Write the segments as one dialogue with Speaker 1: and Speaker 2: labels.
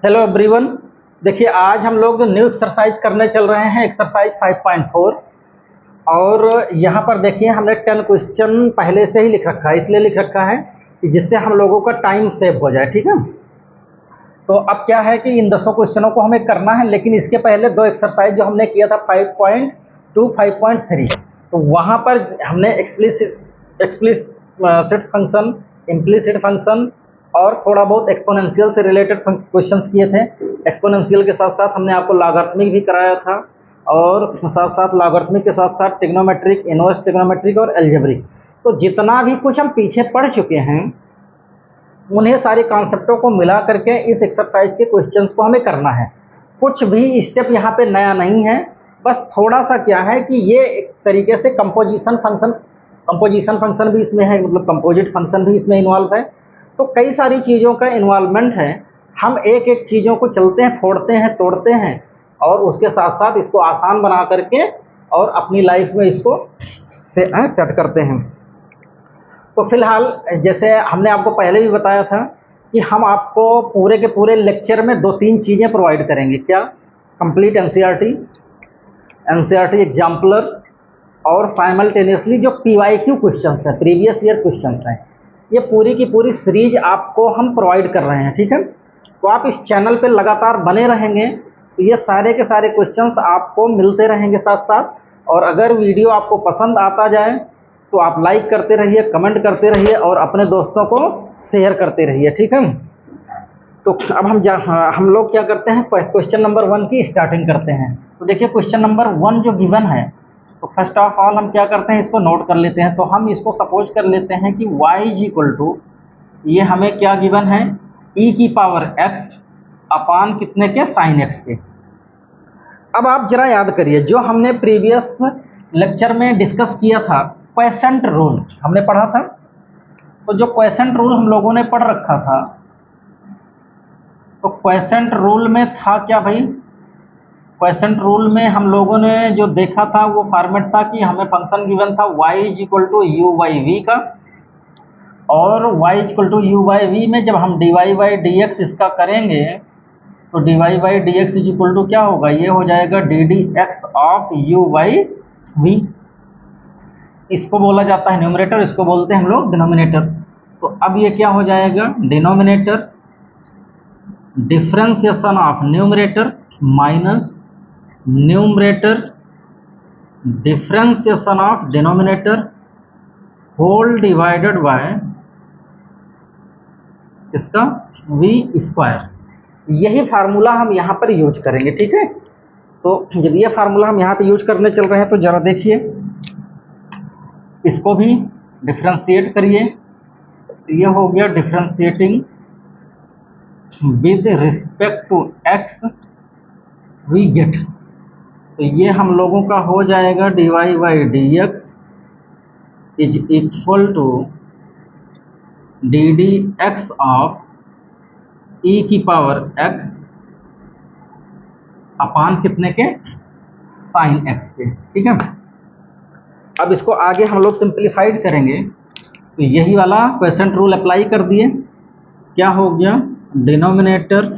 Speaker 1: Hello everyone. देखिए आज हम लोग न्यू एक्सरसाइज करने चल रहे हैं, एक्सरसाइज 5.4। और यहाँ पर देखिए हमने 10 क्वेश्चन पहले से ही लिख रखा है, इसलिए लिख रखा है कि जिससे हम लोगों का टाइम सेव हो जाए। ठीक है, तो अब क्या है कि इन 10 क्वेश्चनों को हमें करना है, लेकिन इसके पहले दो एक्सरसाइज जो हमने किया था 5.2 5.3, तो वहाँ पर हमने एक्सप्लिसिट फंक्शन, इम्प्लिसिट फंक्शन और थोड़ा बहुत एक्सपोनेंशियल से रिलेटेड क्वेश्चंस किए थे। एक्सपोनेंशियल के साथ साथ हमने आपको लॉगरिथमिक भी कराया था, और साथ साथ लॉगरिथमिक के साथ साथ ट्रिग्नोमेट्रिक, इनवर्स ट्रिग्नोमेट्रिक और अलजेब्रिक। तो जितना भी कुछ हम पीछे पढ़ चुके हैं उन्हें सारे कॉन्सेप्टों को मिला करके इस एक्सरसाइज के क्वेश्चंस को हमें करना है। कुछ भी स्टेप यहाँ पे नया नहीं है, बस थोड़ा सा क्या है कि ये एक तरीके से कंपोजिशन फंक्शन भी इसमें है, मतलब कंपोजिट फंक्शन भी इसमें इन्वॉल्व है। तो कई सारी चीज़ों का इन्वॉल्वमेंट है। हम एक एक चीज़ों को चलते हैं, फोड़ते हैं, तोड़ते हैं और उसके साथ साथ इसको आसान बना करके और अपनी लाइफ में इसको सेट करते हैं। तो फिलहाल जैसे हमने आपको पहले भी बताया था कि हम आपको पूरे के पूरे लेक्चर में 2-3 चीज़ें प्रोवाइड करेंगे। क्या? कंप्लीट एनसीईआरटी एग्जाम्पलर और साइमल्टेनियसली जो पीवाईक्यू क्वेश्चंस हैं, प्रीवियस ईयर क्वेश्चंस हैं, ये पूरी की पूरी सीरीज आपको हम प्रोवाइड कर रहे हैं। ठीक है, तो आप इस चैनल पे लगातार बने रहेंगे तो ये सारे के सारे क्वेश्चंस आपको मिलते रहेंगे साथ साथ। और अगर वीडियो आपको पसंद आता जाए तो आप लाइक करते रहिए, कमेंट करते रहिए और अपने दोस्तों को शेयर करते रहिए। ठीक है, तो अब हम लोग क्या करते हैं, क्वेश्चन नंबर 1 की स्टार्टिंग करते हैं। तो देखिए क्वेश्चन नंबर 1 जो गिवन है, तो फर्स्ट ऑफ ऑल हम क्या करते हैं, इसको नोट कर लेते हैं। तो हम इसको सपोज कर लेते हैं कि y इज इक्वल टू, ये हमें क्या गिवन है, e की पावर x अपान कितने के, साइन x के। अब आप जरा याद करिए जो हमने प्रीवियस लेक्चर में डिस्कस किया था, क्वेसेंट रूल हमने पढ़ा था। तो जो क्वेसेंट रूल हम लोगों ने पढ़ रखा था, तो क्वेसेंट रूल में था क्या भाई, क्वेसेंट रूल में हम लोगों ने जो देखा था वो फॉर्मेट था कि हमें फंक्शन गिवन था y is equal to u by v का, और y is equal to u by v में जब हम dy बाई डी एक्स इसका करेंगे तो dy by d x is equal to क्या होगा, ये हो जाएगा d d x of u by v. इसको बोला जाता है न्यूमरेटर, इसको बोलते हैं हम लोग डिनोमिनेटर। तो अब ये क्या हो जाएगा, denominator differentiation of numerator minus numerator differentiation of denominator whole divided by इसका वी स्क्वायर। यही फार्मूला हम यहाँ पर यूज करेंगे। ठीक है, तो जब ये फार्मूला हम यहाँ पे यूज करने चल रहे हैं तो जरा देखिए, इसको भी डिफरेंशिएट करिए। ये हो गया differentiating with respect to x we get, तो ये हम लोगों का हो जाएगा dy by d x is equal to d d x of e की पावर x अपान कितने के, साइन x के। ठीक है, अब इसको आगे हम लोग सिंप्लीफाइड करेंगे तो यही वाला क्वेसेंट रूल अप्लाई कर दिए। क्या हो गया, denominator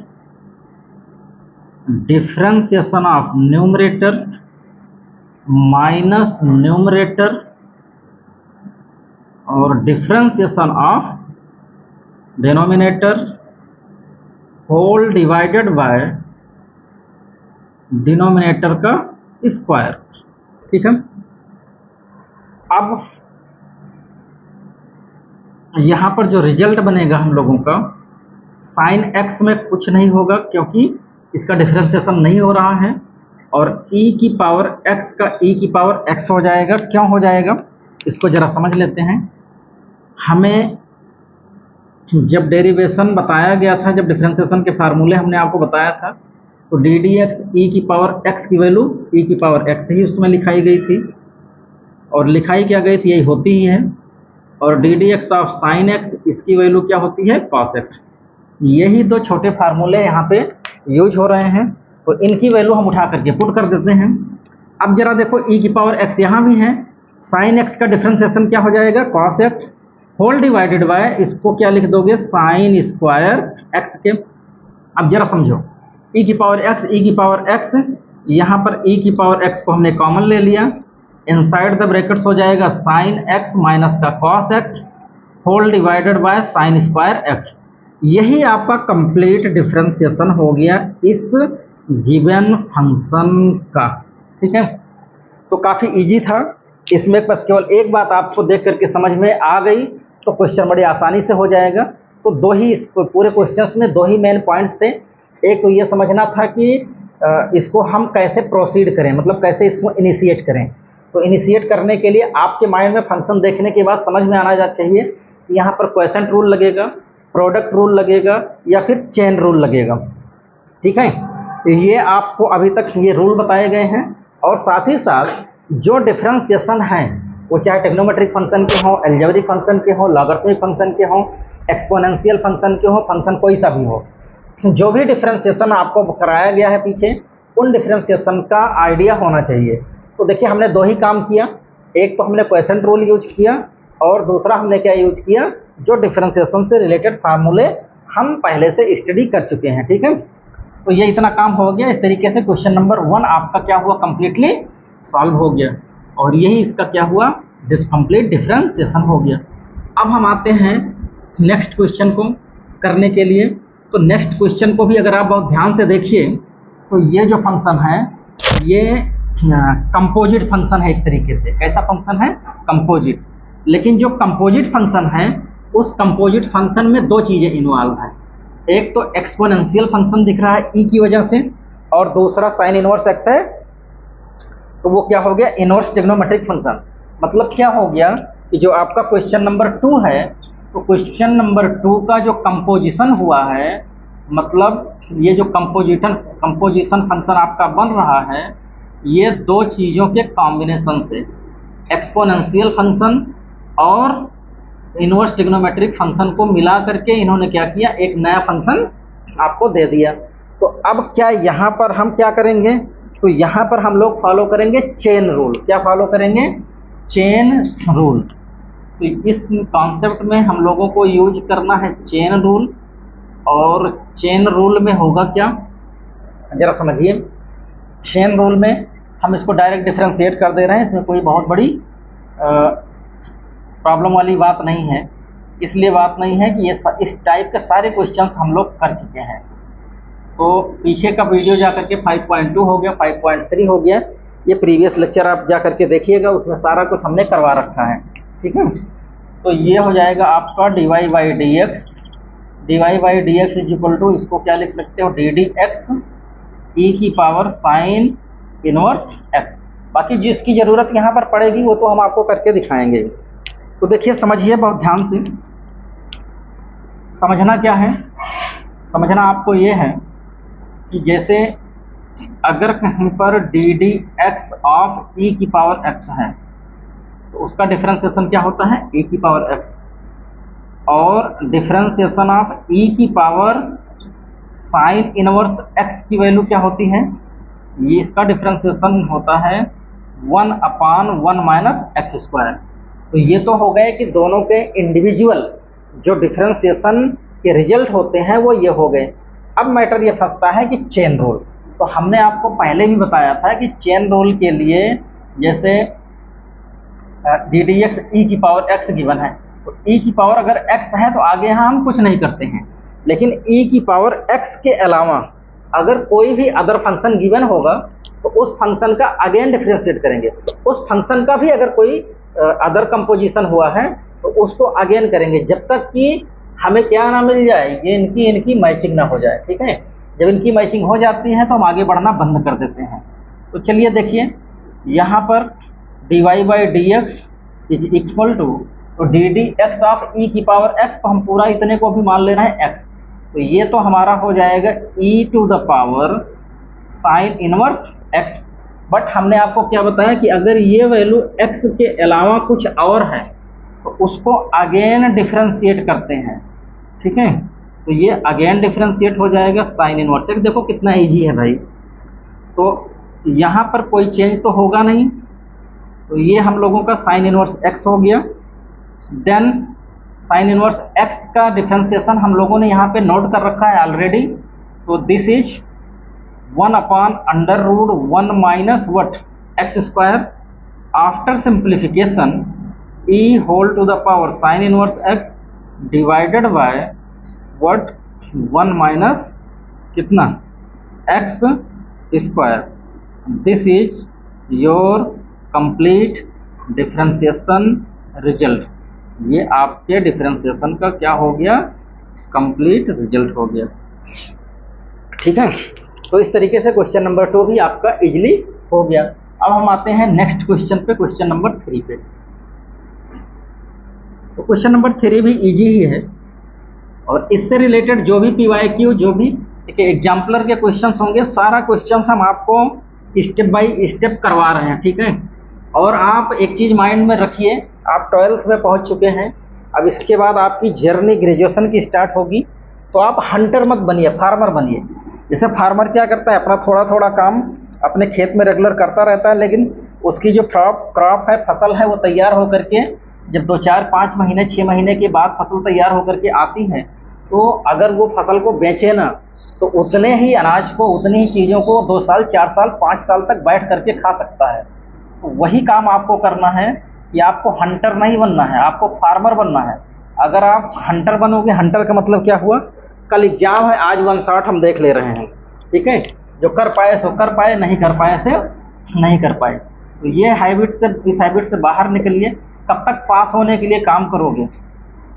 Speaker 1: differentiation of numerator minus numerator और differentiation of denominator whole divided by denominator का स्क्वायर। ठीक है, अब यहाँ पर जो रिजल्ट बनेगा हम लोगों का, साइन x में कुछ नहीं होगा क्योंकि इसका डिफरेंशिएशन नहीं हो रहा है, और e की पावर x का e की पावर x हो जाएगा। क्यों हो जाएगा, इसको जरा समझ लेते हैं। हमें जब डेरिवेशन बताया गया था, जब डिफरेंशिएशन के फार्मूले हमने आपको बताया था, तो डी डी एक्स ई की पावर x की वैल्यू e की पावर x ही उसमें लिखाई गई थी, और लिखाई क्या गई थी, यही होती ही है। और D d x of sign x, इसकी वैल्यू क्या होती है, कॉस x। यही दो छोटे फार्मूले यहाँ पे यूज हो रहे हैं, तो इनकी वैल्यू हम उठा करके पुट कर देते हैं। अब जरा देखो e की पावर x यहाँ भी है, साइन x का डिफरेंशिएशन क्या हो जाएगा, cos x whole divided by, इसको क्या लिख दोगे, साइन स्क्वायर x के। अब जरा समझो, e की पावर x, यहाँ पर e की पावर x को हमने कॉमन ले लिया, इनसाइड द ब्रैकेट्स हो जाएगा साइन x माइनस का cos x whole divided by sine square x। यही आपका कंप्लीट डिफरेंशिएशन हो गया इस गिवन फंक्शन का। ठीक है, तो काफ़ी इजी था, इसमें बस केवल एक बात आपको देख करके समझ में आ गई तो क्वेश्चन बड़ी आसानी से हो जाएगा। तो दो ही पूरे क्वेश्चंस में दो ही मेन पॉइंट्स थे। एक तो ये समझना था कि इसको हम कैसे प्रोसीड करें, मतलब कैसे इसको इनिशिएट करें। तो इनिशिएट करने के लिए आपके माइंड में फंक्शन देखने के बाद समझ में आना चाहिए कि यहाँ पर क्वोशंट रूल लगेगा, प्रोडक्ट रूल लगेगा या फिर चेन रूल लगेगा। ठीक है, ये आपको अभी तक ये रूल बताए गए हैं, और साथ ही साथ जो डिफरेंशिएशन है वो चाहे टेक्नोमेट्रिक फंक्शन के हों, अलजेब्रिक फंक्शन के हों, लॉगरिथमिक फंक्शन के हों, एक्सपोनेंशियल फंक्शन के हों, फंक्शन कोई सा भी हो, जो भी डिफरेंशिएशन आपको कराया गया है पीछे, उन डिफरेंशिएशन का आइडिया होना चाहिए। तो देखिए हमने दो ही काम किया, एक तो हमने क्वोशंट रूल यूज किया और दूसरा हमने क्या यूज किया, जो डिफरेंशिएशन से रिलेटेड फार्मूले हम पहले से स्टडी कर चुके हैं। ठीक है, तो ये इतना काम हो गया। इस तरीके से क्वेश्चन नंबर 1 आपका क्या हुआ, कंप्लीटली सॉल्व हो गया, और यही इसका क्या हुआ, कंप्लीट डिफरेंशिएशन हो गया। अब हम आते हैं नेक्स्ट क्वेश्चन को करने के लिए। तो नेक्स्ट क्वेश्चन को भी अगर आप बहुत ध्यान से देखिए तो ये जो फंक्शन है ये कंपोजिट फंक्शन है एक तरीके से। कैसा फंक्शन है, कंपोजिट। लेकिन जो कंपोजिट फंक्शन है उस कंपोजिट फंक्शन में दो चीज़ें इन्वॉल्व हैं। एक तो एक्सपोनेंशियल फंक्शन दिख रहा है ई की वजह से, और दूसरा साइन इनवर्स एक्स है, तो वो क्या हो गया, इनवर्स ट्रिग्नोमेट्रिक फंक्शन। मतलब क्या हो गया कि जो आपका क्वेश्चन नंबर 2 है, तो क्वेश्चन नंबर 2 का जो कंपोजिशन हुआ है, मतलब ये जो कंपोजिशन फंक्शन आपका बन रहा है, ये दो चीज़ों के कॉम्बिनेशन से, एक्सपोनेंशियल फंक्शन और इनवर्स ट्रिग्नोमेट्रिक फंक्शन को मिला करके इन्होंने क्या किया, एक नया फंक्शन आपको दे दिया। तो अब क्या यहाँ पर हम क्या करेंगे, तो यहाँ पर हम लोग फॉलो करेंगे चेन रूल। क्या फॉलो करेंगे, चेन रूल। तो इस कॉन्सेप्ट में हम लोगों को यूज करना है चेन रूल, और चेन रूल में होगा क्या, जरा समझिए। चेन रूल में हम इसको डायरेक्ट डिफरेंशिएट कर दे रहे हैं, इसमें कोई बहुत बड़ी प्रॉब्लम वाली बात नहीं है। इसलिए बात नहीं है कि ये इस टाइप के सारे क्वेश्चंस हम लोग कर चुके हैं। तो पीछे का वीडियो जा करके 5.2 हो गया, 5.3 हो गया, ये प्रीवियस लेक्चर आप जा करके देखिएगा, उसमें सारा कुछ हमने करवा रखा है। ठीक है, तो ये हो जाएगा आपका dy by d x is equal to, इसको क्या लिख सकते हो, डी डी एक्स ई की पावर साइन इनवर्स एक्स। बाकी जिसकी ज़रूरत यहाँ पर पड़ेगी वो तो हम आपको करके दिखाएंगे। तो देखिए समझिए बहुत ध्यान से, समझना क्या है, समझना आपको ये है कि जैसे अगर कहीं पर D d x of e की पावर एक्स है, तो उसका डिफरेंशिएशन क्या होता है, e की पावर x, और डिफरेंशिएशन ऑफ e की पावर साइन इनवर्स x की वैल्यू क्या होती है, ये इसका डिफरेंशिएशन होता है 1/1 माइनस एक्स स्क्वायर। तो ये तो हो गए कि दोनों के इंडिविजुअल जो डिफरेंशिएशन के रिजल्ट होते हैं वो ये हो गए। अब मैटर ये फंसता है कि चेन रूल। तो हमने आपको पहले भी बताया था कि चेन रूल के लिए जैसे डी डी एक्स ई की पावर एक्स गिवन है, तो ई की पावर अगर एक्स है तो आगे यहाँ हम कुछ नहीं करते हैं, लेकिन ई की पावर एक्स के अलावा अगर कोई भी अदर फंक्शन गिवन होगा तो उस फंक्शन का अगेन डिफरेंशिएट करेंगे। उस फंक्शन का भी अगर कोई अदर कंपोजिशन हुआ है तो उसको अगेन करेंगे, जब तक कि हमें क्या ना मिल जाए, ये इनकी मैचिंग ना हो जाए। ठीक है, जब इनकी मैचिंग हो जाती है तो हम आगे बढ़ना बंद कर देते हैं। तो चलिए देखिए यहाँ पर dy by d x is equal to, तो d d x of e की पावर एक्स, तो हम पूरा इतने को भी मान ले रहे हैं एक्स, तो ये तो हमारा हो जाएगा e to the power sine inverse x. But हमने आपको क्या बताया कि अगर ये वैल्यू x के अलावा कुछ और है तो उसको अगेन डिफरेंशिएट करते हैं। ठीक है, तो ये अगेन डिफरेंशिएट हो जाएगा साइन इनवर्स एक्स। देखो कितना इजी है भाई, तो यहाँ पर कोई चेंज तो होगा नहीं, तो ये हम लोगों का साइन इनवर्स एक्स हो गया। देन साइन इनवर्स एक्स का डिफरेंशिएशन हम लोगों ने यहाँ पे नोट कर रखा है ऑलरेडी, तो this is 1/√1 minus what x square after simplification e whole to the power sine inverse x divided by what 1 minus कितना x square. This is your complete differentiation result. ये आपके डिफरेंशिएशन का क्या हो गया, कंप्लीट रिजल्ट हो गया। ठीक है, तो इस तरीके से क्वेश्चन नंबर 2 भी आपका इजीली हो गया। अब हम आते हैं नेक्स्ट क्वेश्चन पे, क्वेश्चन नंबर 3 पे। तो क्वेश्चन नंबर 3 भी इजी ही है और इससे रिलेटेड जो भी PYQ जो भी एग्जाम्पलर के क्वेश्चंस होंगे, सारा क्वेश्चंस हम आपको स्टेप बाय स्टेप करवा रहे हैं। ठीक है, और आप एक चीज़ माइंड में रखिए, आप 12th में पहुंच चुके हैं, अब इसके बाद आपकी जर्नी ग्रेजुएशन की स्टार्ट होगी, तो आप हंटर मत बनिए, फार्मर बनिए। जैसे फार्मर क्या करता है, अपना थोड़ा थोड़ा काम अपने खेत में रेगुलर करता रहता है, लेकिन उसकी जो क्रॉप है, फसल है, वो तैयार होकर के जब 2, 4, 5 महीने 6 महीने के बाद फसल तैयार होकर के आती है, तो अगर वो फसल को बेचे ना, तो उतने ही अनाज को, उतनी ही चीज़ों को 2 साल 4 साल 5 साल तक बैठ करके खा सकता है। तो वही काम आपको करना है कि आपको हंटर नहीं बनना है, आपको फार्मर बनना है। अगर आप हंटर बनोगे, हंटर का मतलब क्या हुआ, कल एग्जाम है, आज 1 शॉट हम देख ले रहे हैं। ठीक है, जो कर पाए सो कर पाए, नहीं कर पाए से नहीं कर पाए। तो ये हैबिट से, इस हैबिट से बाहर निकलिए। कब तक पास होने के लिए काम करोगे,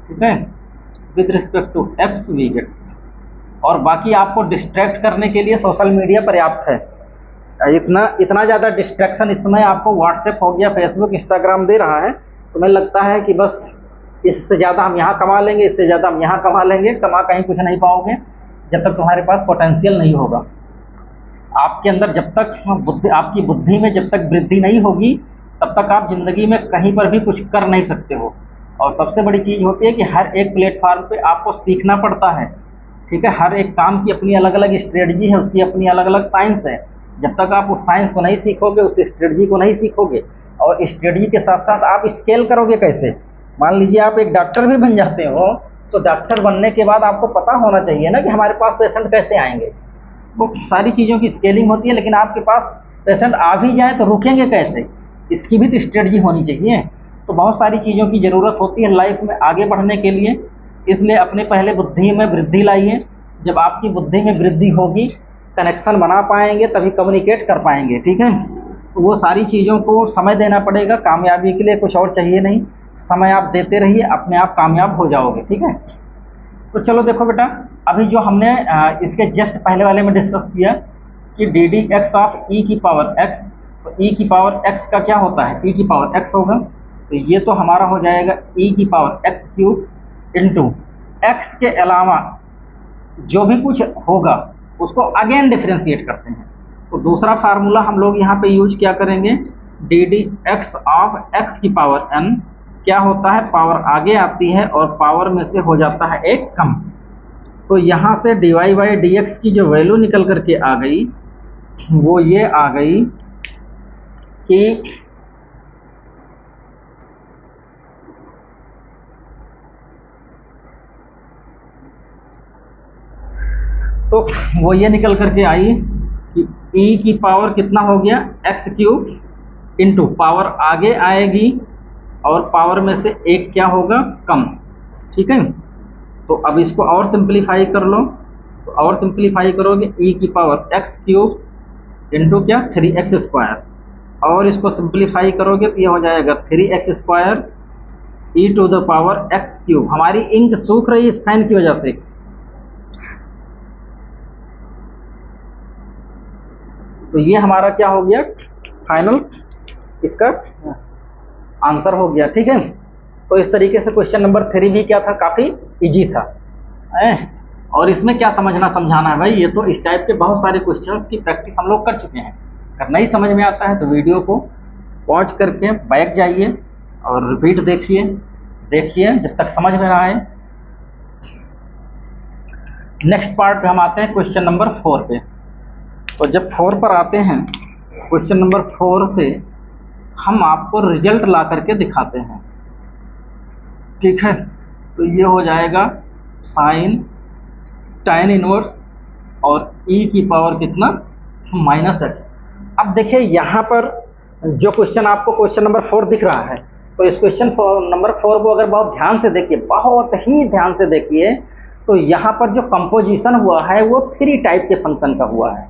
Speaker 1: ठीक है, with respect to x we get. और बाकी आपको डिस्ट्रैक्ट करने के लिए सोशल मीडिया पर्याप्त है। इतना ज़्यादा डिस्ट्रैक्शन इस समय आपको व्हाट्सएप हो गया, फेसबुक, इंस्टाग्राम दे रहा है, तुम्हें लगता है कि बस इससे ज़्यादा हम यहाँ कमा लेंगे, इससे ज़्यादा हम यहाँ कमा लेंगे। कमा कहीं कुछ नहीं पाओगे जब तक तुम्हारे पास पोटेंशियल नहीं होगा। आपके अंदर जब तक आपकी बुद्धि में जब तक वृद्धि नहीं होगी, तब तक आप ज़िंदगी में कहीं पर भी कुछ कर नहीं सकते हो। और सबसे बड़ी चीज़ होती है कि हर एक प्लेटफॉर्म पे आपको सीखना पड़ता है। ठीक है, हर एक काम की अपनी अलग अलग स्ट्रेटजी है, उसकी अपनी अलग अलग साइंस है। जब तक आप उस साइंस को नहीं सीखोगे, उस स्ट्रेटजी को नहीं सीखोगे, और स्ट्रेटजी के साथ साथ आप स्केल करोगे कैसे। मान लीजिए आप एक डॉक्टर भी बन जाते हो, तो डॉक्टर बनने के बाद आपको पता होना चाहिए ना कि हमारे पास पेशेंट कैसे आएंगे। वो सारी चीज़ों की स्केलिंग होती है, लेकिन आपके पास पेशेंट आ भी जाए तो रुकेंगे कैसे, इसकी भी तो स्ट्रेटजी होनी चाहिए। तो बहुत सारी चीज़ों की ज़रूरत होती है लाइफ में आगे बढ़ने के लिए। इसलिए अपने पहले बुद्धि में वृद्धि लाइए। जब आपकी बुद्धि में वृद्धि होगी, कनेक्शन बना पाएंगे, तभी कम्युनिकेट कर पाएंगे। ठीक है, तो वो सारी चीज़ों को समय देना पड़ेगा। कामयाबी के लिए कुछ और चाहिए नहीं, समय आप देते रहिए, अपने आप कामयाब हो जाओगे। ठीक है, तो चलो देखो बेटा, अभी जो हमने इसके जस्ट पहले वाले में डिस्कस किया कि D d x of e की पावर एक्स, तो ई की पावर एक्स का क्या होता है, ई की पावर एक्स होगा। तो ये तो हमारा हो जाएगा ई की power x cube into x के अलावा जो भी कुछ होगा उसको अगेन डिफ्रेंशिएट करते हैं। तो दूसरा फार्मूला हम लोग यहाँ पे यूज क्या करेंगे, D d x of x की पावर एन क्या होता है, पावर आगे आती है और पावर में से हो जाता है एक कम। तो यहाँ से d y by d x की जो वैल्यू निकल करके आ गई, वो ये आ गई कि तो वो ये निकल करके आई कि e की पावर कितना हो गया, एक्स क्यूब इंटू पावर आगे आएगी और पावर में से एक क्या होगा, कम। ठीक है, तो अब इसको और सिंप्लीफाई कर लो। तो और सिंप्लीफाई करोगे e की पावर एक्स क्यूब इंटू क्या, 3x स्क्वायर, और इसको सिंप्लीफाई करोगे तो ये हो जाएगा 3x square e to the power x cube. हमारी इंक सूख रही है इस फैन की वजह से। तो ये हमारा क्या हो गया, फाइनल इसका आंसर हो गया। ठीक है, तो इस तरीके से क्वेश्चन नंबर 3 भी क्या था, काफ़ी इजी था। और इसमें क्या समझना समझाना है भाई, ये तो इस टाइप के बहुत सारे क्वेश्चंस की प्रैक्टिस हम लोग कर चुके हैं। अगर नहीं समझ में आता है तो वीडियो को पॉज करके बैक जाइए और रिपीट देखिए जब तक समझ में ना आए। नेक्स्ट पार्ट पे हम आते हैं क्वेश्चन नंबर 4 पे। तो जब 4 पर आते हैं, क्वेश्चन नंबर 4 से हम आपको रिजल्ट ला करके दिखाते हैं। ठीक है, तो ये हो जाएगा साइन tan इनवर्स और e की पावर कितना माइनस एक्स। अब देखिए यहाँ पर जो क्वेश्चन आपको क्वेश्चन नंबर 4 दिख रहा है, तो इस क्वेश्चन नंबर 4 को अगर बहुत ध्यान से देखिए, बहुत ही ध्यान से देखिए, तो यहाँ पर जो कंपोजिशन हुआ है वो 3 टाइप के फंक्शन का हुआ है।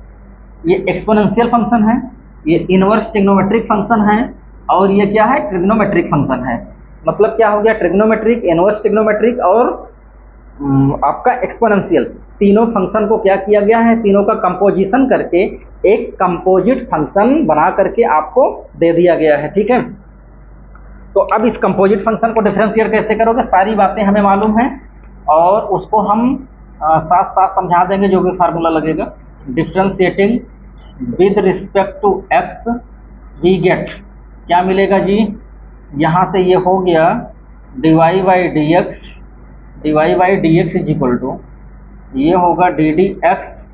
Speaker 1: ये एक्सपोनेंशियल फंक्शन है, ये इनवर्स ट्रिग्नोमेट्रिक फंक्शन है, और ये क्या है, ट्रिग्नोमेट्रिक फंक्शन है। मतलब क्या हो गया, ट्रिग्नोमेट्रिक, इनवर्स ट्रिग्नोमेट्रिक और आपका एक्सपोनेंशियल, तीनों फंक्शन को क्या किया गया है, तीनों का कंपोजिशन करके एक कंपोजिट फंक्शन बना करके आपको दे दिया गया है। ठीक है, तो अब इस कंपोजिट फंक्शन को डिफरेंशिएट कैसे करोगे, सारी बातें हमें मालूम है और उसको हम साथ साथ समझा देंगे जो भी फार्मूला लगेगा। Differentiating with respect to x we get, क्या मिलेगा जी, यहाँ से ये हो गया dy by d x is equal to, ये होगा d d x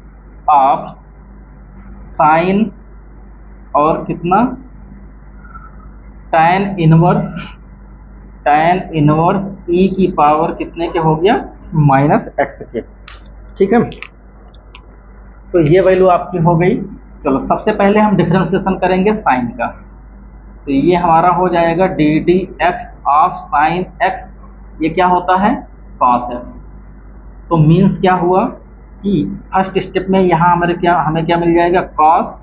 Speaker 1: of sine और कितना tan इनवर्स e की पावर कितने के हो गया माइनस एक्स के। ठीक है, तो ये वैल्यू आपकी हो गई। चलो सबसे पहले हम डिफरेंशिएशन करेंगे साइन का, तो ये हमारा हो जाएगा d d x of sine x, ये क्या होता है कॉस एक्स। तो मीन्स क्या हुआ कि फर्स्ट स्टेप में यहाँ हमें क्या मिल जाएगा कॉस,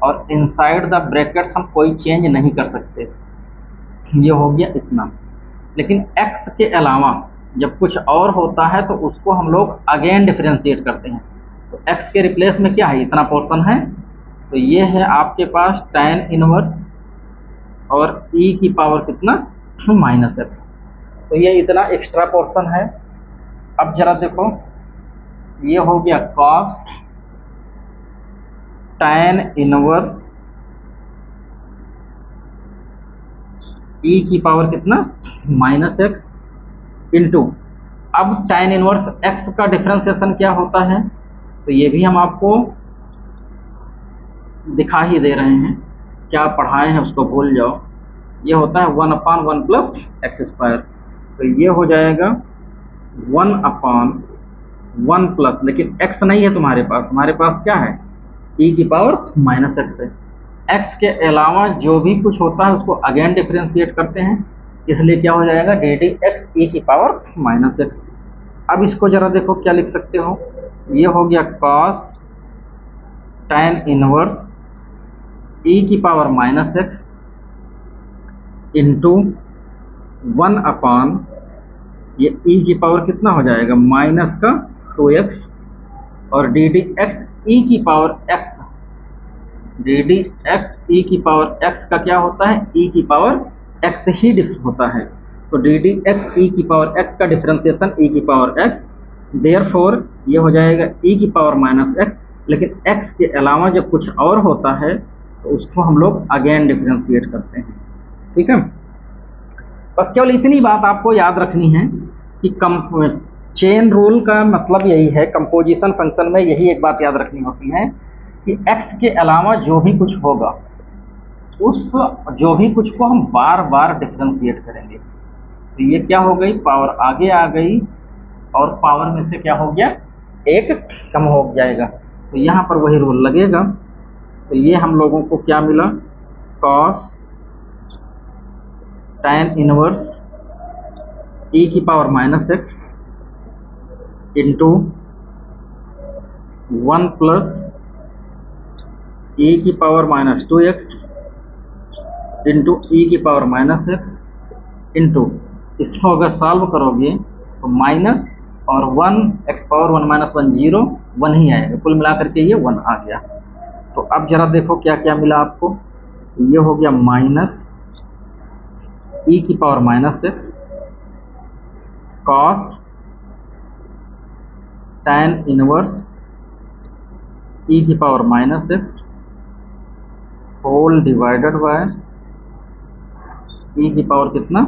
Speaker 1: और इनसाइड द ब्रैकेट्स हम कोई चेंज नहीं कर सकते, ये हो गया इतना। लेकिन x के अलावा जब कुछ और होता है तो उसको हम लोग अगेन डिफरेंशिएट करते हैं। तो x के रिप्लेस में क्या है, इतना पोर्शन है, तो ये है आपके पास tan इनवर्स और e की पावर कितना माइनस एक्स, तो ये इतना एक्स्ट्रा पोर्शन है। अब जरा देखो, ये हो गया cos tan इनवर्स e की पावर कितना माइनस एक्स इंटू, अब tan इनवर्स x का डिफरेंशिएशन क्या होता है, तो ये भी हम आपको दिखा ही दे रहे हैं, क्या पढ़ाए हैं उसको भूल जाओ। ये होता है 1/1 प्लस एक्स स्क्वायर, तो ये हो जाएगा 1/1 प्लस, लेकिन x नहीं है तुम्हारे पास क्या है e की पावर माइनस एक्स है। x के अलावा जो भी कुछ होता है उसको अगेन डिफरेंशिएट करते हैं, इसलिए क्या हो जाएगा डी डी एक्स e की पावर माइनस एक्स। अब इसको जरा देखो क्या लिख सकते हो, ये हो गया cos tan इनवर्स e की पावर माइनस एक्स इंटू 1/, ये e की पावर कितना हो जाएगा माइनस का 2x, और डी डी एक्स e की power x, D d x e की पावर x का क्या होता है, e की पावर x ही होता है। तो डी डी एक्स e की पावर x का डिफरेंशिएशन e की पावर x, देयरफॉर ये हो जाएगा e की पावर माइनस x, लेकिन x के अलावा जब कुछ और होता है तो उसको हम लोग अगेन डिफरेंशिएट करते हैं। ठीक है, बस केवल इतनी बात आपको याद रखनी है कि चेन रूल का मतलब यही है, कंपोजिशन फंक्शन में यही एक बात याद रखनी होती है कि x के अलावा जो भी कुछ होगा उस जो भी कुछ को हम बार बार डिफरेंशिएट करेंगे। तो ये क्या हो गई, पावर आगे आ गई और पावर में से क्या हो गया एक कम हो जाएगा, तो यहाँ पर वही रूल लगेगा। तो ये हम लोगों को क्या मिला, cos tan इनवर्स e की power minus x into 1 plus e की power minus 2x into e की पावर माइनस एक्स इंटू, इसको अगर सॉल्व करोगे तो माइनस और 1 x पावर 1 माइनस 1 0, 1 ही आएगा, कुल मिलाकर के ये 1 आ गया। तो अब जरा देखो क्या क्या मिला आपको, ये हो गया माइनस e की power minus x cos tan inverse e की power minus x whole divided by e की पावर कितना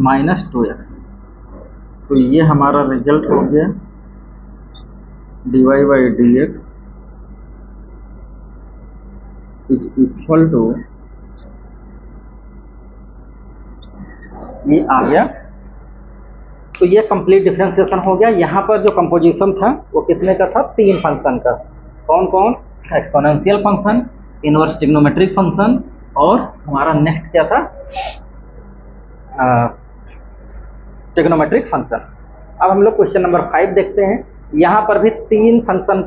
Speaker 1: माइनस 2x। तो ये हमारा रिजल्ट हो गया dy by d x is equal to, ये आ गया तो ये कंप्लीट डिफरेंशिएशन हो गया। यहाँ पर जो कंपोजिशन था वो कितने का था, 3 फंक्शन का। कौन कौन, exponential function, inverse trigonometric function, और हमारा नेक्स्ट क्या था, ट्रिग्नोमेट्रिक फंक्शन। अब हम लोग क्वेश्चन नंबर 5 देखते हैं। यहाँ पर भी 3 फंक्शन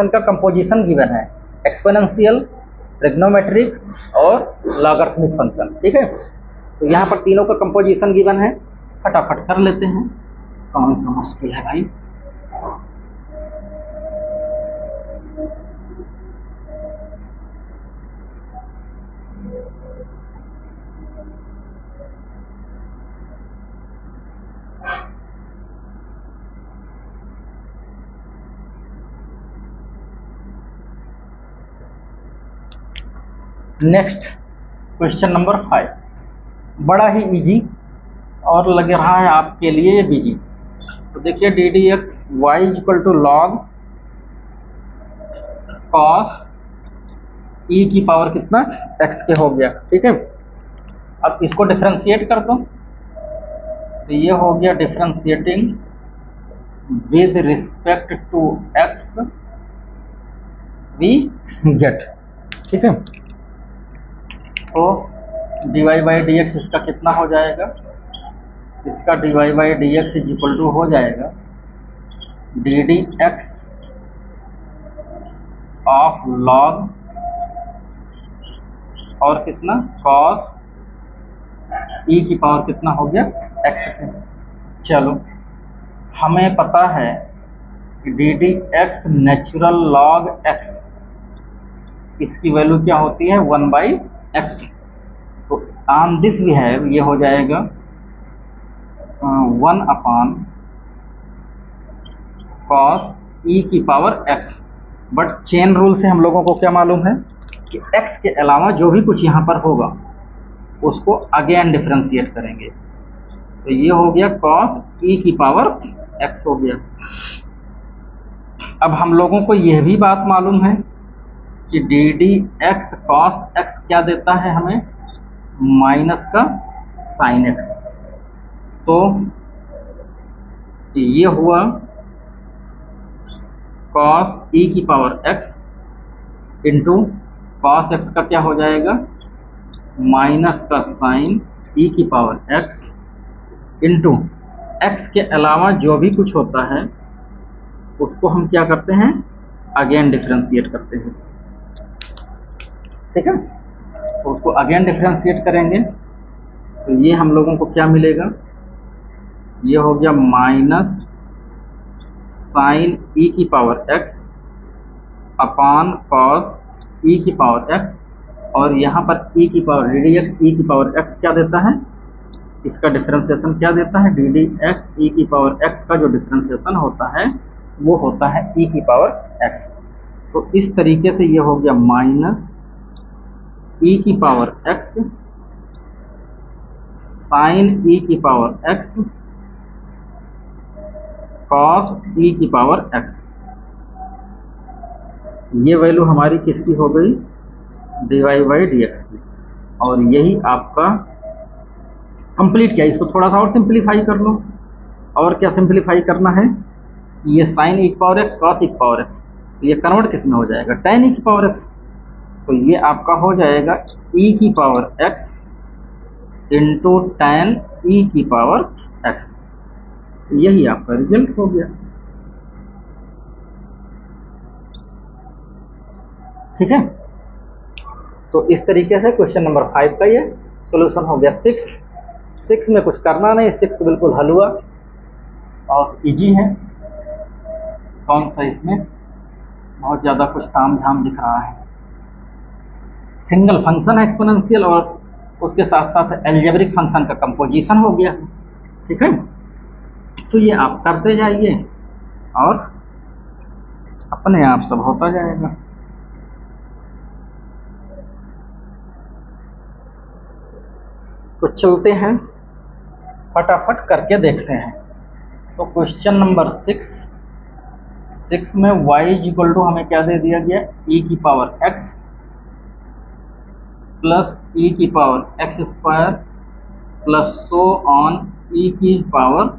Speaker 1: का कंपोजिशन गिवन है, एक्सपोनेंशियल, ट्रिग्नोमेट्रिक और लॉगरिथमिक फंक्शन। ठीक है, तो यहाँ पर तीनों का कंपोजिशन गिवन है, फटाफट कर लेते हैं। कौन सा मुश्किल है भाई। नेक्स्ट क्वेश्चन नंबर 5 बड़ा ही इजी और लग रहा है आपके लिए ये बिजी। तो देखिए d d x y equal to log cos e की पावर कितना एक्स के हो गया। ठीक है, अब इसको डिफरेंशिएट कर दो, तो ये हो गया differentiating with respect to x we get. ठीक है, तो d y by d x इसका कितना हो जाएगा, इसका d y by d x is equal to हो जाएगा d d x of log और कितना कॉस ई की पावर कितना हो गया एक्स। चलो हमें पता है कि D d x natural log x, इसकी वैल्यू क्या होती है 1/x। तो ऑन दिस भी है, ये हो जाएगा 1 cos e की power x। But chain rule से हम लोगों को क्या मालूम है कि x के अलावा जो भी कुछ यहाँ पर होगा उसको अगेन डिफरेंशिएट करेंगे। तो ये हो गया cos e की पावर x हो गया। अब हम लोगों को यह भी बात मालूम है कि D d x cos x क्या देता है हमें, माइनस का साइन एक्स। तो ये हुआ कॉस ई की power x into cos x का क्या हो जाएगा माइनस का साइन ई की पावर एक्स इंटू एक्स के अलावा जो भी कुछ होता है उसको हम क्या करते हैं अगेन डिफरेंशिएट करते हैं। ठीक है, तो उसको अगेन डिफरेंशिएट करेंगे तो ये हम लोगों को क्या मिलेगा, ये हो गया माइनस साइन ई की पावर एक्स अपान कॉस ई की पावर एक्स, और यहाँ पर ई की power D d x e की पावर एक्स क्या देता है, इसका डिफरेंशिएशन क्या देता है, डी डी एक्स ई की पावर एक्स का जो डिफरेंशिएशन होता है वो होता है ई की पावर एक्स। तो इस तरीके से ये हो गया माइनस ई की पावर एक्स साइन ई की पावर एक्स कॉस ई की पावर एक्स। ये वैल्यू हमारी किसकी हो गई, d y by d x की, और यही आपका कंप्लीट किया। इसको थोड़ा सा और सिंप्लीफाई कर लो, और क्या सिंप्लीफाई करना है, ये साइन ई की पावर एक्स कॉस ई की पावर एक्स, तो ये कन्वर्ट किस में हो जाएगा टेन ई की पावर एक्स। तो ये आपका हो जाएगा ई की पावर एक्स इंटू टेन ई की पावर एक्स। यही आपका रिजल्ट हो गया। ठीक है, तो इस तरीके से क्वेश्चन नंबर 5 का ये सॉल्यूशन हो गया। 6 में कुछ करना नहीं, 6 तो बिल्कुल हल हुआ और इजी है। कौन सा इसमें बहुत ज़्यादा कुछ ताम झाम दिख रहा है, सिंगल फंक्शन है एक्सपोनेंशियल और उसके साथ साथ एल्जेब्रिक फंक्शन का कंपोजिशन हो गया। ठीक है, तो ये आप करते जाइए और अपने आप सब होता जाएगा। तो चलते हैं फटाफट करके देखते हैं। तो क्वेश्चन नंबर 6 में y इक्वल टू हमें क्या दे दिया गया, e की पावर x प्लस e की power x square plus so on e की पावर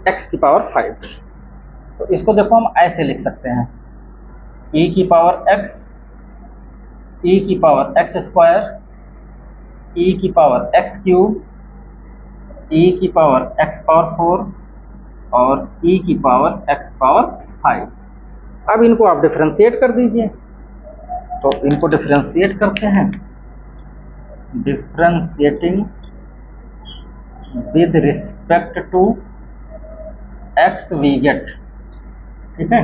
Speaker 1: एक्स की पावर 5। तो इसको देखो हम ऐसे लिख सकते हैं, ई की पावर एक्स, ई की पावर एक्स स्क्वायर, ई की पावर एक्स क्यूब, ई की पावर एक्स पावर 4 और ई की पावर एक्स पावर 5। अब इनको आप डिफरेंशिएट कर दीजिए। तो इनको डिफरेंशिएट करते हैं, differentiating with respect to x we get, ठीक है।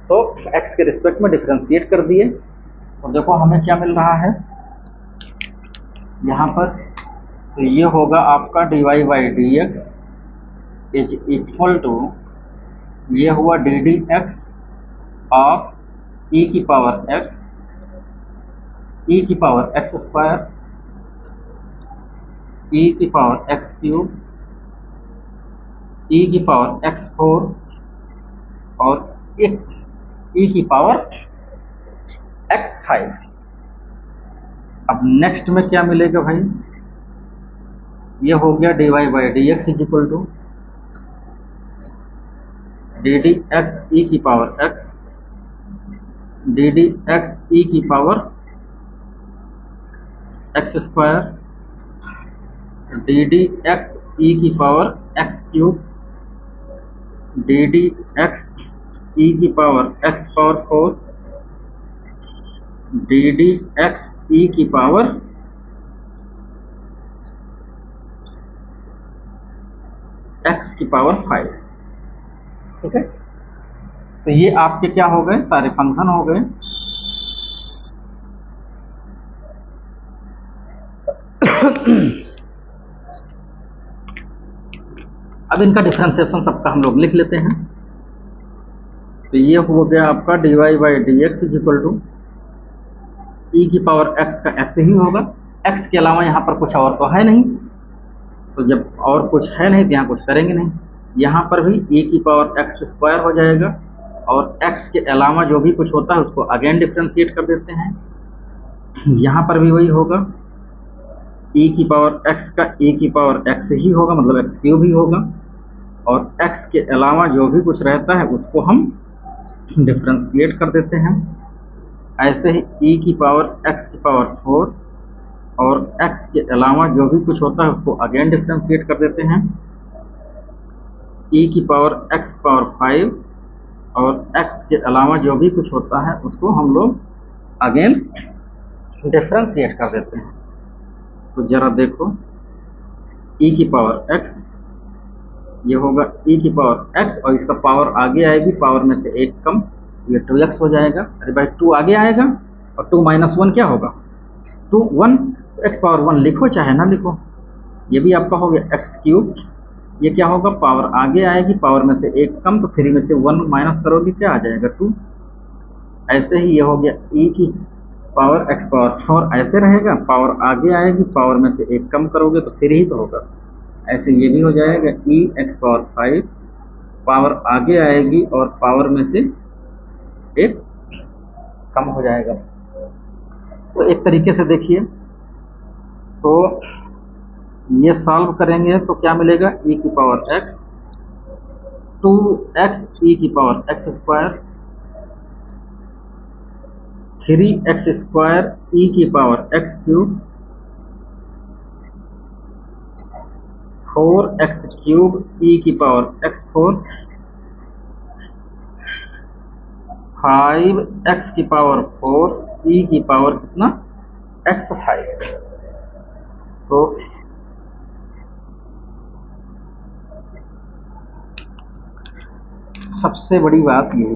Speaker 1: तो एक्स के रिस्पेक्ट में डिफरेंशिएट कर दिए, तो देखो हमें क्या मिल रहा है यहाँ पर। तो ये होगा आपका dy by d x is equal to, ये हुआ d d x of e की पावर एक्स, ई की पावर एक्स स्क्वायर, ई की पावर एक्स क्यूब, ई की पावर एक्स 4 और एक्स ई की पावर एक्स 5। अब नेक्स्ट में क्या मिलेगा भाई, ये हो गया dy by d x is equal to d d x e की power x, d d x e की power x square, d d x e की power x cube, d d x e की power x power 4, d d x e की power x की power 5, ठीक है। तो ये आपके क्या हो गए, सारे फंक्शन हो गए। अब इनका डिफरेंशिएशन सबका हम लोग लिख लेते हैं। तो ये हो गया आपका dy by d x is equal to e की पावर एक्स का एक्स ही होगा, एक्स के अलावा यहाँ पर कुछ और तो है नहीं। तो जब और कुछ है नहीं तो यहाँ कुछ करेंगे नहीं, यहाँ पर भी ई की पावर एक्स स्क्वायर हो जाएगा और एक्स के अलावा जो भी कुछ होता है उसको अगेन डिफरेंशिएट कर देते हैं। यहाँ पर भी वही होगा, ई की पावर एक्स का ई की पावर एक्स ही होगा, मतलब एक्स क्यूब ही होगा, और एक्स के अलावा जो भी कुछ रहता है उसको हम डिफरेंशिएट कर देते हैं। ऐसे ही ई की पावर एक्स की पावर 4 और एक्स के अलावा जो भी कुछ होता है उसको अगेन डिफरेंशिएट कर देते हैं। ई की पावर एक्स पावर 5 और एक्स के अलावा जो भी कुछ होता है उसको हम लोग अगेन डिफरेंशिएट कर देते हैं। तो जरा देखो, ई की पावर एक्स, ये होगा ई की पावर एक्स और इसका पावर आगे आएगी, पावर में से एक कम, ये 2x हो जाएगा। अरे भाई 2 आगे आएगा और 2 माइनस 1 क्या होगा, 2 1, एक्स पावर 1 लिखो चाहे ना लिखो। ये भी आपका हो गया एक्स क्यूब, ये क्या होगा, पावर आगे आएगी, पावर में से एक कम, तो 3 में से 1 माइनस करोगे क्या आ जाएगा 2। ऐसे ही ये हो गया ई की पावर एक्स पावर 4, ऐसे रहेगा, पावर आगे आएगी, पावर में से एक कम करोगे तो 3 ही तो होगा। ऐसे ये भी हो जाएगा ई एक्स पावर 5, पावर आगे आएगी और पावर में से एक कम हो जाएगा। तो एक तरीके से देखिए, तो ये सॉल्व करेंगे तो क्या मिलेगा, ई की पावर एक्स 2x ई की power x square, 3x square e की power x cube, 4x cube e की पावर एक्स 4, 5x की पावर 4 ई की पावर कितना, एक्स 5। तो सबसे बड़ी बात ये है,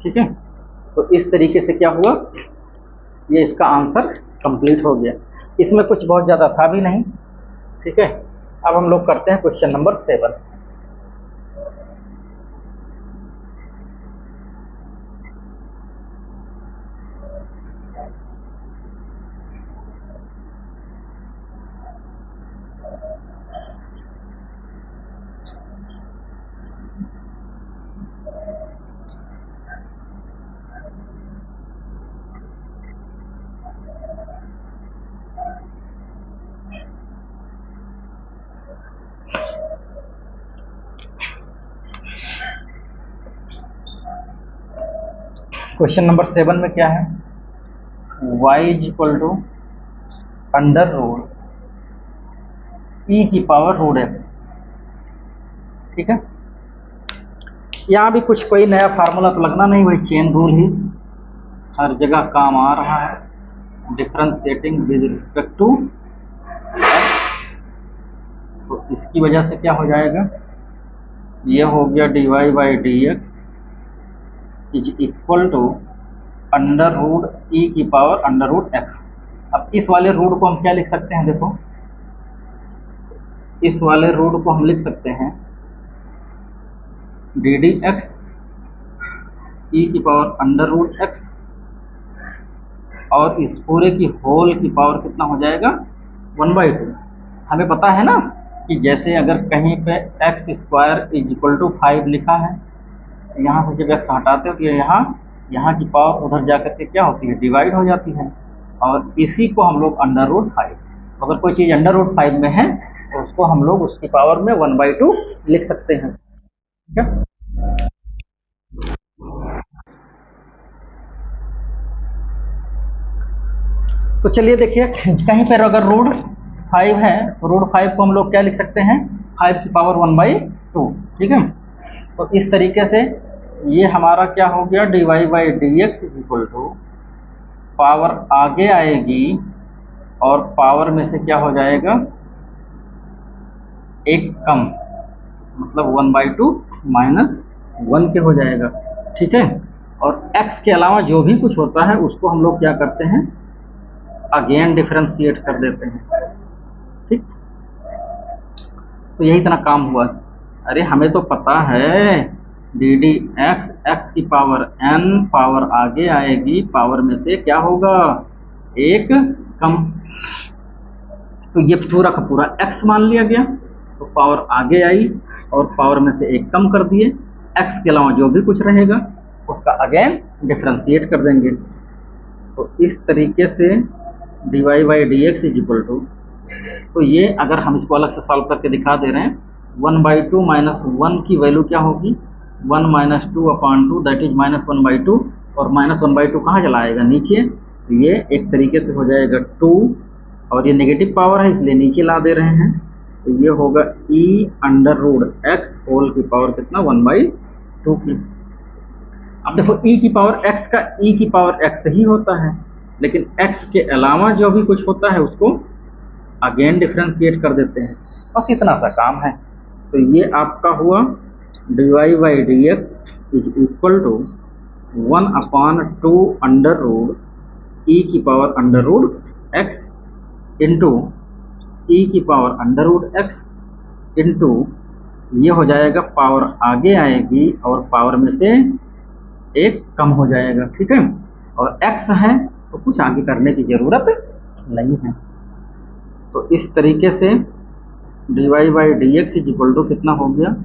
Speaker 1: ठीक है। तो इस तरीके से क्या हुआ, ये इसका आंसर कंप्लीट हो गया। इसमें कुछ बहुत ज़्यादा था भी नहीं, ठीक है। अब हम लोग करते हैं क्वेश्चन नंबर 7। क्वेश्चन नंबर 7 में क्या है, y is equal to under root e की पावर रूट एक्स। ठीक है, यहाँ भी कुछ कोई नया फार्मूला तो लगना नहीं, वही चेन रूल ही हर जगह काम आ रहा है, डिफरेंशिएटिंग विद रिस्पेक्ट टू। तो इसकी वजह से क्या हो जाएगा, ये हो गया dy by d x is equal to under root e की पावर अंडर रूट एक्स। अब इस वाले रूट को हम क्या लिख सकते हैं, देखो इस वाले रूट को हम लिख सकते हैं डी डी एक्स ई की पावर अंडर रूट एक्स, और इस पूरे की होल की पावर कितना हो जाएगा 1/2। हमें पता है ना कि जैसे अगर कहीं पे x square is equal to 5 लिखा है, यहाँ से जब एक्स हटाते हो तो यहाँ की पावर उधर जा करके क्या होती है, डिवाइड हो जाती है, और इसी को हम लोग अंडर रूट 5, अगर कोई चीज़ अंडर रूट 5 में है तो उसको हम लोग उसकी पावर में 1/2 लिख सकते हैं। ठीक है, तो चलिए देखिए, कहीं पर अगर रूट 5 है तो रूट 5 को हम लोग क्या लिख सकते हैं, 5 की पावर 1/2। ठीक है, तो इस तरीके से ये हमारा क्या हो गया, dy by d x is equal to power आगे आएगी और पावर में से क्या हो जाएगा, एक कम, मतलब 1/2 माइनस 1 के हो जाएगा। ठीक है, और x के अलावा जो भी कुछ होता है उसको हम लोग क्या करते हैं, अगेन डिफरेंशिएट कर देते हैं। ठीक, तो यही इतना काम हुआ। अरे हमें तो पता है डी डी एक्स, एक्स की पावर n, पावर आगे आएगी, पावर में से क्या होगा, एक कम। तो ये पूरा का पूरा x मान लिया गया, तो पावर आगे आई और पावर में से एक कम कर दिए, x के अलावा जो भी कुछ रहेगा उसका अगेन डिफरेंशिएट कर देंगे। तो इस तरीके से dy by d x is equal to, तो ये अगर हम इसको अलग से सॉल्व करके दिखा दे रहे हैं, 1/2 माइनस 1 की वैल्यू क्या होगी, 1 माइनस 2/2 दैट इज माइनस 1/2, और माइनस 1/2 कहाँ चला आएगा, नीचे। तो ये एक तरीके से हो जाएगा 2, और ये नेगेटिव पावर है इसलिए नीचे ला दे रहे हैं, तो ये होगा e under root x whole की पावर कितना, 1/2 की। अब देखो e की पावर x का e की पावर x ही होता है, लेकिन x के अलावा जो भी कुछ होता है उसको अगेन डिफरेंशिएट कर देते हैं, बस इतना सा काम है। तो ये आपका हुआ dy by d x is equal to 1/2 under root e की power under root x into e की power under root x into, ये हो जाएगा पावर आगे आएगी और पावर में से एक कम हो जाएगा। ठीक है, और x है तो कुछ आगे करने की जरूरत नहीं है। तो इस तरीके से dy by d x is equal to कितना हो गया,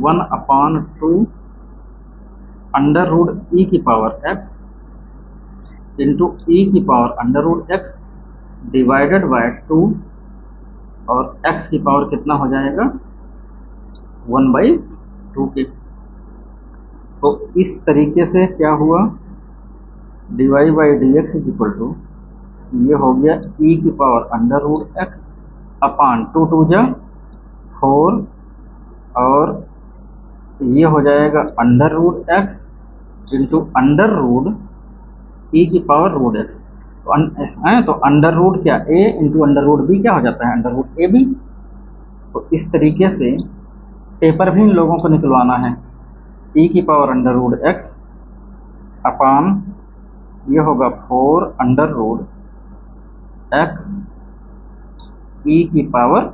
Speaker 1: 1/2 अंडर रूट ई की पावर x इंटू ई की power under root x divided by 2, और x की पावर कितना हो जाएगा, 1/2 के। तो इस तरीके से क्या हुआ, dy by d x is equal to, ये हो गया e की power under root x upon 2 2 जा 4, और ये हो जाएगा under root x into under root e की पावर रूट एक्स। तो अंडर रूट क्या, a into under root b क्या हो जाता है, अंडर रूट ab। तो इस तरीके से पेपर भी इन लोगों को निकलवाना है, e की पावर अंडर रूट एक्स अपान ये होगा 4 अंडर रूट एक्स e की पावर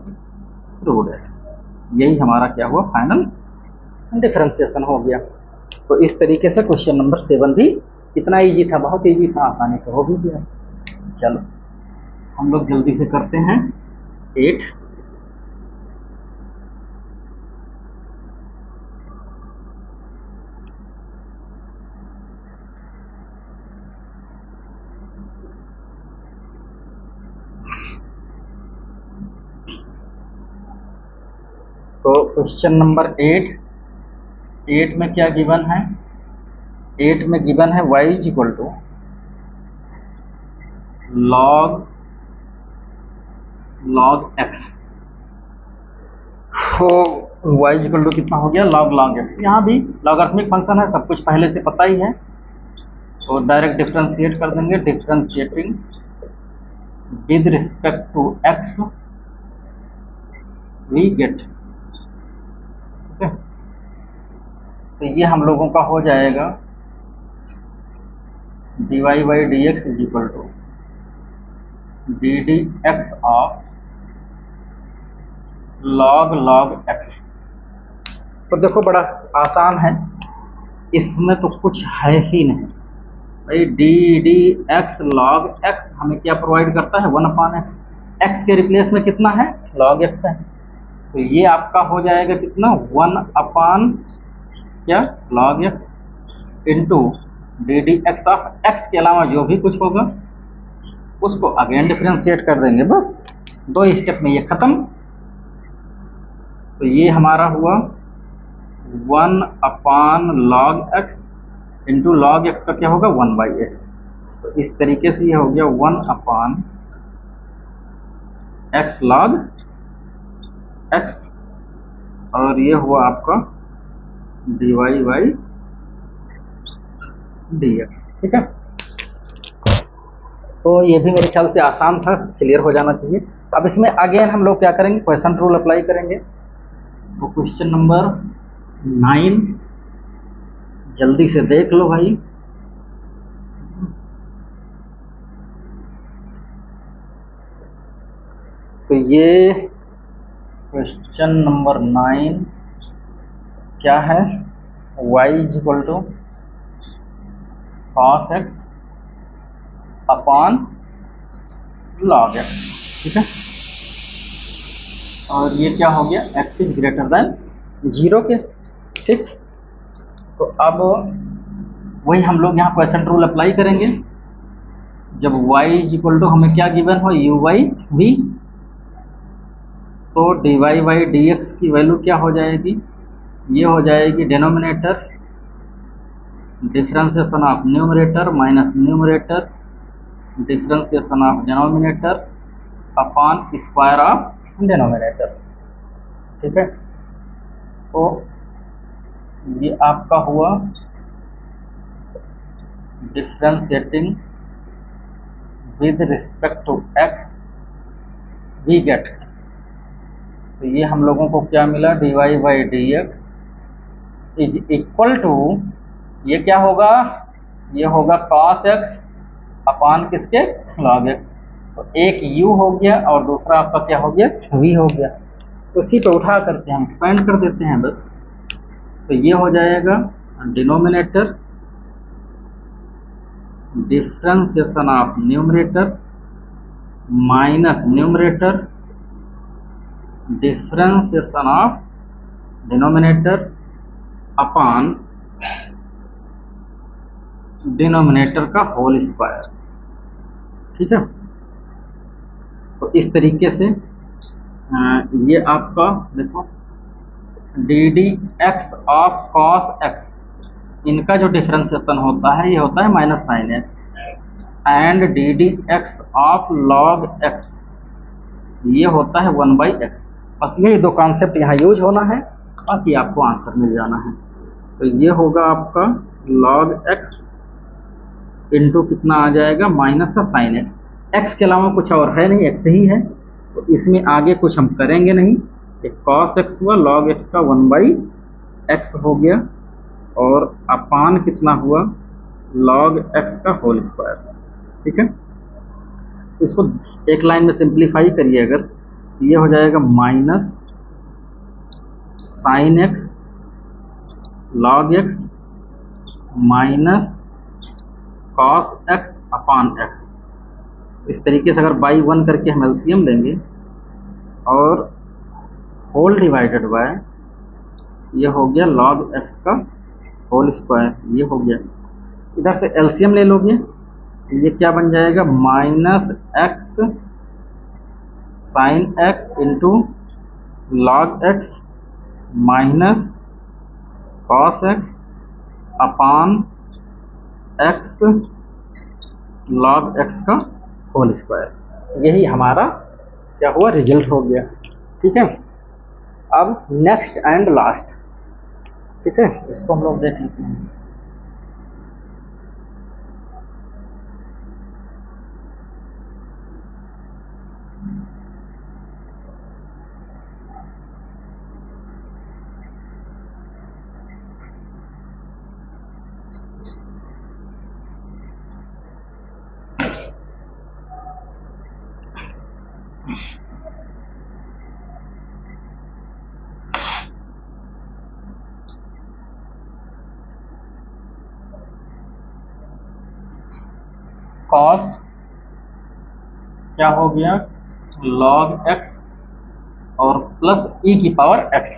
Speaker 1: रूट एक्स। यही हमारा क्या हुआ, फाइनल डिफरेंशिएशन हो गया। तो इस तरीके से क्वेश्चन नंबर 7 भी कितना इजी था, बहुत इजी था, आसानी से हो भी गया। चलो हम लोग जल्दी से करते हैं 8। तो क्वेश्चन नंबर 8 में क्या गिवन है, 8 में गिवन है y is equal to log x। तो y इज इक्वल टू कितना हो गया, log x। यहाँ भी लॉगरिथमिक फंक्शन है, सब कुछ पहले से पता ही है, तो डायरेक्ट डिफ्रेंशिएट कर देंगे। Differentiating with respect to x we get, ठीक है। तो ये हम लोगों का हो जाएगा dy by d x is equal to d d x of log x। तो देखो बड़ा आसान है, इसमें तो कुछ है ही नहीं भाई। D d x log x हमें क्या प्रोवाइड करता है, 1/x। x के रिप्लेस में कितना है, log x है, तो ये आपका हो जाएगा कितना, 1 क्या log x into D d x of x के अलावा जो भी कुछ होगा उसको अगेन डिफ्रेंशिएट कर देंगे, बस 2 स्टेप में ये खत्म। तो ये हमारा हुआ 1/log x into log x का क्या होगा, 1/x। तो इस तरीके से ये हो गया 1/x log x, और ये हुआ आपका dy बाई dx, ठीक है। तो ये भी मेरे ख्याल से आसान था, क्लियर हो जाना चाहिए। अब इसमें अगेन हम लोग क्या करेंगे, क्वेश्चन रूल अप्लाई करेंगे। तो क्वेश्चन नंबर 9 जल्दी से देख लो भाई। तो ये क्वेश्चन नंबर 9 क्या है, y is equal to cos x upon log x, ठीक है। और ये क्या हो गया, x इज ग्रेटर देन 0 के, ठीक। तो अब वही हम लोग यहाँ क्वेश्चन रूल अप्लाई करेंगे। जब y इज इक्वल टू हमें क्या गिवन हो, u बाई v, तो dy बाई dx की वैल्यू क्या हो जाएगी, ये हो जाएगी denominator differentiation of numerator minus numerator differentiation of denominator upon square of denominator, ठीक है। तो ये आपका हुआ differentiating with respect to x we get. तो ये हम लोगों को क्या मिला, dy by d x is equal to, ये क्या होगा, ये होगा cos x अपॉन किसके, log x। तो एक u हो गया और दूसरा आपका क्या हो गया, v हो गया। तो इसी पे उठा करके हम एक्सपेंड कर देते हैं बस। तो ये हो जाएगा denominator differentiation of numerator minus numerator differentiation of denominator upon denominator का होल स्क्वायर, ठीक है। तो इस तरीके से ये आपका देखो D d x of cos x, इनका जो डिफ्रेंशिएशन होता है ये होता है minus sine x, and D d x of log x ये होता है 1/x। बस यही 2 कॉन्सेप्ट यहाँ यूज होना है, बाकी आपको आंसर मिल जाना है। तो ये होगा आपका log x इंटू कितना आ जाएगा, माइनस का साइन एक्स। एक्स के अलावा कुछ और है नहीं, एक्स ही है, तो इसमें आगे कुछ हम करेंगे नहीं। एक cos x हुआ, log x का 1/x हो गया, और अपान कितना हुआ, log x का होल स्क्वायर, ठीक है। इसको एक लाइन में सिंप्लीफाई करिए अगर, ये हो जाएगा minus sine x log x minus cos x अपान x। इस तरीके से अगर बाई 1 करके हम एलसीएम लेंगे और होल डिवाइडेड बाय, ये हो गया log x का होल स्क्वायर, ये हो गया। इधर से एलसीएम ले लोगे, ये क्या बन जाएगा, minus x sine x into log x minus cos x अपान एक्स लॉग एक्स का होल स्क्वायर, यही हमारा क्या हुआ, रिजल्ट हो गया। ठीक है, अब नेक्स्ट एंड लास्ट, ठीक है, इसको हम लोग देख लेते हैं। कॉस क्या हो गया, लॉग एक्स और प्लस ई की पावर एक्स,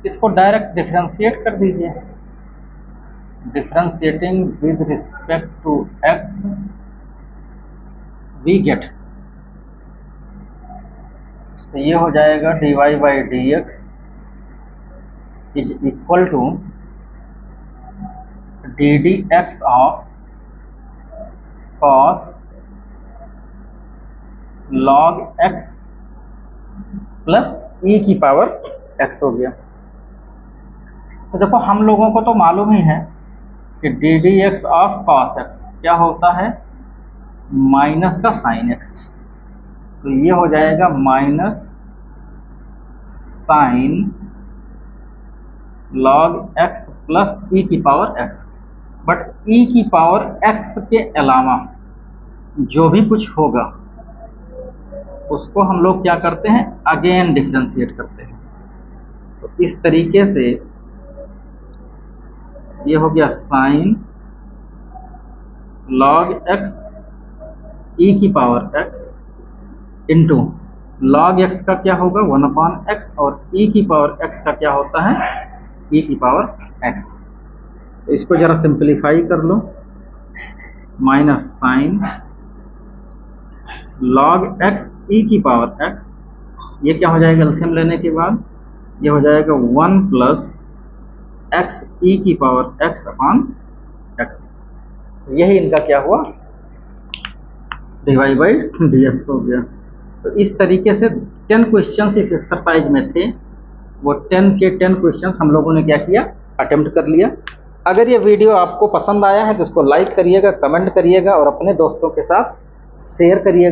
Speaker 1: इसको डायरेक्ट डिफरेंशिएट कर दीजिए। Differentiating with respect to x we get, तो ये हो जाएगा dy by d x is equal to d d x of cos log x plus e की पावर एक्स हो गया। तो देखो हम लोगों को तो मालूम ही है कि D d x of cos x क्या होता है, माइनस का साइन एक्स, तो ये हो जाएगा minus sine log x plus e की पावर एक्स। बट ई की पावर एक्स के अलावा जो भी कुछ होगा उसको हम लोग क्या करते हैं, अगेन डिफरेंशिएट करते हैं। तो इस तरीके से ये हो गया साइन लॉग एक्स ई की power x into log x का क्या होगा 1/x और ई की पावर एक्स का क्या होता है, ई की पावर एक्स। तो इसको जरा सिंप्लीफाई कर लो, minus sine log x e की पावर एक्स, ये क्या हो जाएगा एलसीएम लेने के बाद, ये हो जाएगा 1 प्लस एक्स ई की पावर एक्स अपॉन एक्स, यही इनका क्या हुआ, डिवाइड बाई डी एक्स हो गया। तो इस तरीके से 10 क्वेश्चन इस एक्सरसाइज में थे, वो 10 के 10 क्वेश्चन हम लोगों ने क्या किया, अटेम्प्ट कर लिया। अगर ये वीडियो आपको पसंद आया है तो इसको लाइक करिएगा, कमेंट करिएगा और अपने दोस्तों के साथ शेयर करिएगा।